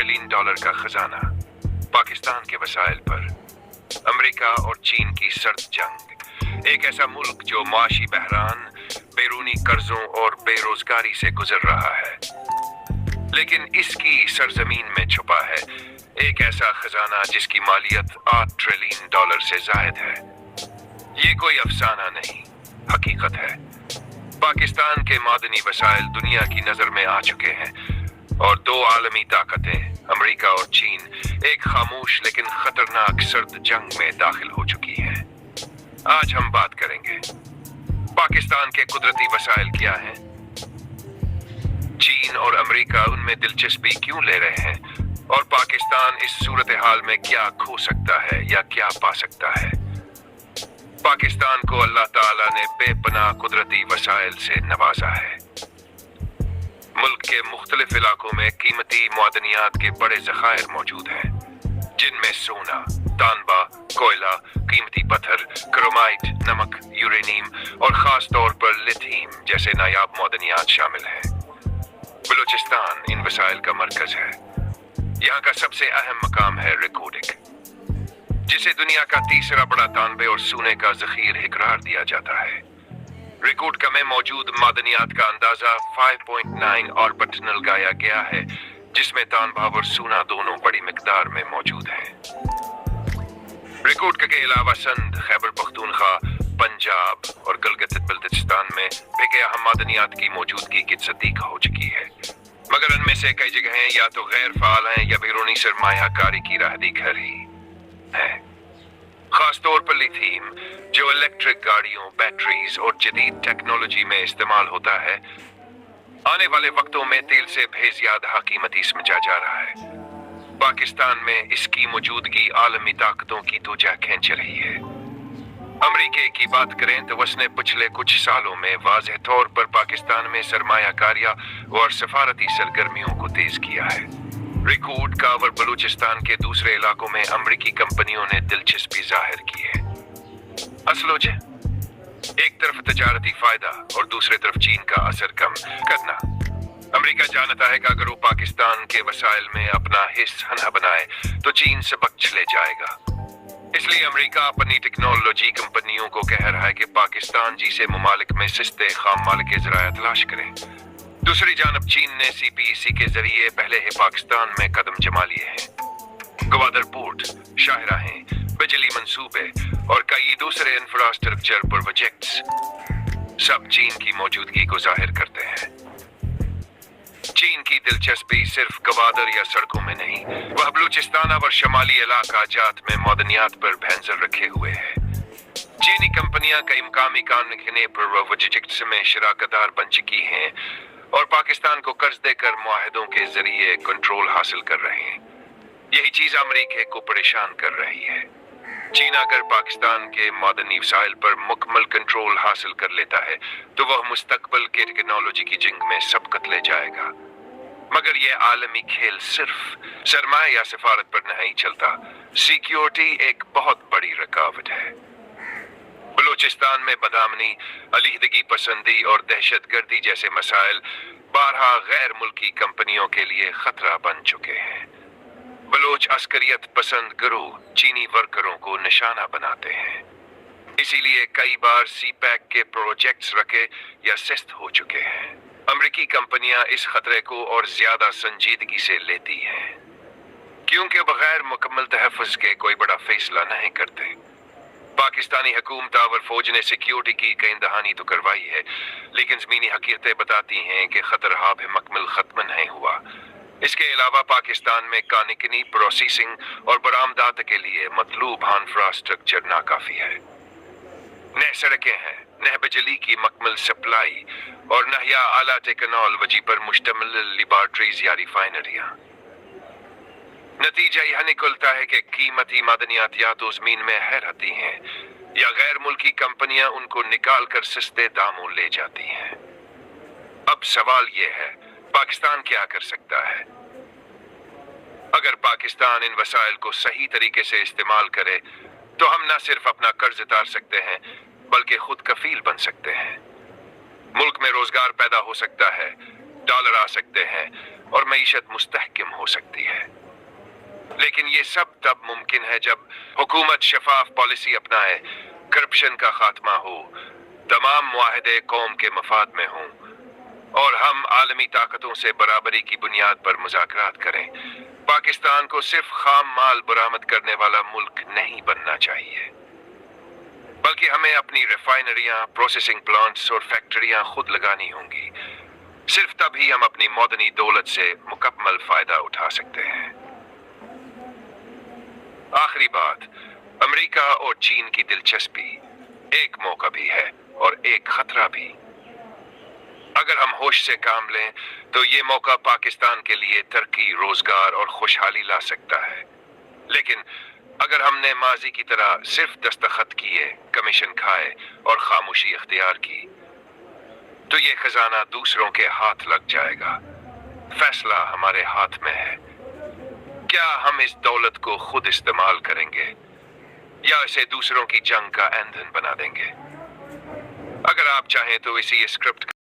Trillion dollar का खजाना, पाकिस्तान के वसाइल पर अमेरिका और चीन की सर्द जंग, एक ऐसा मुल्क जो माशी बहरान, बैरूनी कर्जों और बेरोजगारी से गुजर रहा है, लेकिन इसकी सरजमीन में छुपा है एक ऐसा खजाना जिसकी मालियत 8 ट्रिलियन डॉलर से जायद है। ये कोई अफसाना नहीं, हकीकत है। पाकिस्तान के मादनी वसाइल दुनिया की नजर में आ चुके हैं और दो आलमी ताकतें अमेरिका और चीन एक खामोश लेकिन खतरनाक सर्द जंग में दाखिल हो चुकी हैं। आज हम बात करेंगे पाकिस्तान के कुदरती वसाइल क्या हैं, चीन और अमेरिका उनमें दिलचस्पी क्यों ले रहे हैं और पाकिस्तान इस सूरत हाल में क्या खो सकता है या क्या पा सकता है। पाकिस्तान को अल्लाह ताला ने बेपनाह कुदरती वसाइल से नवाजा है। मुल्क के मुख्तलिफ इलाकों में कीमती मादनियात के बड़े ज़खायर मौजूद हैं, जिनमें सोना, तांबा, कोयला, कीमती पत्थर, क्रोमाइट, नमक, यूरेनियम और ख़ास तौर पर लिथियम जैसे नायाब मादनियात शामिल हैं। बलूचिस्तान इन वसाइल का मरकज़ है। यहाँ का सबसे अहम मकाम है रिकोडिक, जिसे दुनिया का तीसरा बड़ा तांबे और सोने का ज़ख़ीरा करार दिया जाता है। रिकोडिक में मौजूद मादनियात का अंदाजा 5.9 ऑर्बिटल लगाया गया है, जिसमें तांबा और सोना दोनों बड़ी मिकदार में मौजूद हैं। रिकोडिक के अलावा सिंध, खैबर पख्तूनख्वा, पंजाब और गिलगित बल्तिस्तान में बेगया मादनियात की मौजूदगी की तस्दीक हो चुकी है, मगर इनमें से कई जगहें या तो गैर फाल हैं या बैरूनी सरमायाकारी की राह दिखा रही है। खास तौर पर लिथियम, जो इलेक्ट्रिक गाड़ियों, बैटरीज और जदीद टेक्नोलॉजी में इस्तेमाल होता है, आने वाले वक्तों में तेल से भी ज्यादा कीमती समझा जा रहा है। पाकिस्तान में इसकी मौजूदगी आलमी ताकतों की तो जा खींच रही है। अमेरिका की बात करें तो उसने पिछले कुछ सालों में वाज़ेह तौर पर पाकिस्तान में सरमायाकारिया और सफारती सरगर्मियों को तेज किया है। रिकोड का और बलूचिस्तान के दूसरे इलाकों में अमेरिकी कंपनियों ने दिलचस्पी जाहिर की है। असलोज एक तरफ तजारती फायदा और दूसरी तरफ चीन का असर कम करना। अमेरिका जानता है कि अगर वो पाकिस्तान के वसाइल में अपना हिस्सा न बनाए तो चीन सबक चले जाएगा। इसलिए अमेरिका अपनी टेक्नोलॉजी कंपनियों को कह रहा है कि पाकिस्तान जैसे ममालिक में सस्ते खाम माल के ज़राए तलाश करें। दूसरी जानब चीन ने CPEC के जरिए पहले ही पाकिस्तान में कदम जमा लिए हैं। गवादर पोर्ट, शाहराहें, बिजली मंसूबे और कई दूसरे इंफ्रास्ट्रक्चर प्रोजेक्ट्स सब चीन की मौजूदगी को जाहिर करते हैं। चीन की दिलचस्पी सिर्फ गवादर या सड़कों में नहीं, वह बलूचिस्तान और शमाली इलाका जात में मादनियात पर भैंसर रखे हुए है। चीनी कंपनियां कई मकामी कारखाने प्रोजेक्ट्स में शराकतदार बन चुकी हैं और पाकिस्तान को कर्ज देकर मुआहदों के जरिए कंट्रोल हासिल कर रहे हैं। यही चीज अमेरिका को परेशान कर रही है। चीन अगर पाकिस्तान के मादनी वसाइल पर मुकम्मल कंट्रोल हासिल कर लेता है तो वह मुस्तकबिल के टेक्नोलॉजी की जंग में सबकत ले जाएगा। मगर यह आलमी खेल सिर्फ सरमाया या सिफारत पर नहीं चलता। सिक्योरिटी एक बहुत बड़ी रुकावट है। बलूचिस्तान में बदामनी, अलीहदगी पसंदी और दहशतगर्दी जैसे मसाइल बारहा गैर मुल्की कंपनियों के लिए खतरा बन चुके हैं। बलोच अस्करियत पसंद गिरोह चीनी वर्करों को निशाना बनाते हैं। इसीलिए कई बार CPEC के प्रोजेक्ट्स रखे या सिस्त हो चुके हैं। अमेरिकी कंपनियां इस खतरे को और ज्यादा संजीदगी से लेती हैं, क्योंकि बगैर मुकम्मल तहफ़्फ़ुज़ के कोई बड़ा फैसला नहीं करते। पाकिस्तानी हुकूमत और फौज ने सिक्योरिटी की कई दहानी तो करवाई है, लेकिन ज़मीनी हकीकतें बताती हैं कि खतरा भी मुकम्मल खत्म नहीं हुआ। इसके अलावा पाकिस्तान में कानिकनी प्रोसेसिंग और बरामदात के लिए मतलूब इंफ्रास्ट्रक्चर नाकाफी है। न सड़कें हैं, न बिजली की मुकम्मल सप्लाई और न या आला टेक्नोलॉजी पर मुश्तमिल लेबॉरेटरीज या रिफाइनरियां। नतीजा यह निकलता है कि कीमती मादनियात या तो ज़मीन में है रहती हैं या गैर मुल्की कंपनियां उनको निकाल कर सस्ते दामों ले जाती हैं। अब सवाल यह है, पाकिस्तान क्या कर सकता है? अगर पाकिस्तान इन वसाइल को सही तरीके से इस्तेमाल करे तो हम न सिर्फ अपना कर्ज उतार सकते हैं बल्कि खुद कफील बन सकते हैं। मुल्क में रोजगार पैदा हो सकता है, डॉलर आ सकते हैं और मईशत मुस्तहकम हो सकती है। लेकिन ये सब तब मुमकिन है जब हुकूमत शफाफ पॉलिसी अपनाए, करप्शन का खात्मा हो, तमाम मुआहदे कौम के मफाद में हों और हम आलमी ताकतों से बराबरी की बुनियाद पर मुज़ाकरात करें। पाकिस्तान को सिर्फ खाम माल बरामद करने वाला मुल्क नहीं बनना चाहिए, बल्कि हमें अपनी रिफाइनरियां, प्रोसेसिंग प्लांट्स और फैक्ट्रियां खुद लगानी होंगी। सिर्फ तभी हम अपनी मौदनी दौलत से मुकम्मल फायदा उठा सकते हैं। आखिरी बात, अमेरिका और चीन की दिलचस्पी एक मौका भी है और एक खतरा भी। अगर हम होश से काम लें तो ये मौका पाकिस्तान के लिए तरक्की, रोजगार और खुशहाली ला सकता है। लेकिन अगर हमने माजी की तरह सिर्फ दस्तखत किए, कमीशन खाए और खामोशी इख्तियार की, तो ये खजाना दूसरों के हाथ लग जाएगा। फैसला हमारे हाथ में है। क्या हम इस दौलत को खुद इस्तेमाल करेंगे या इसे दूसरों की जंग का ईंधन बना देंगे? अगर आप चाहें तो इसी स्क्रिप्ट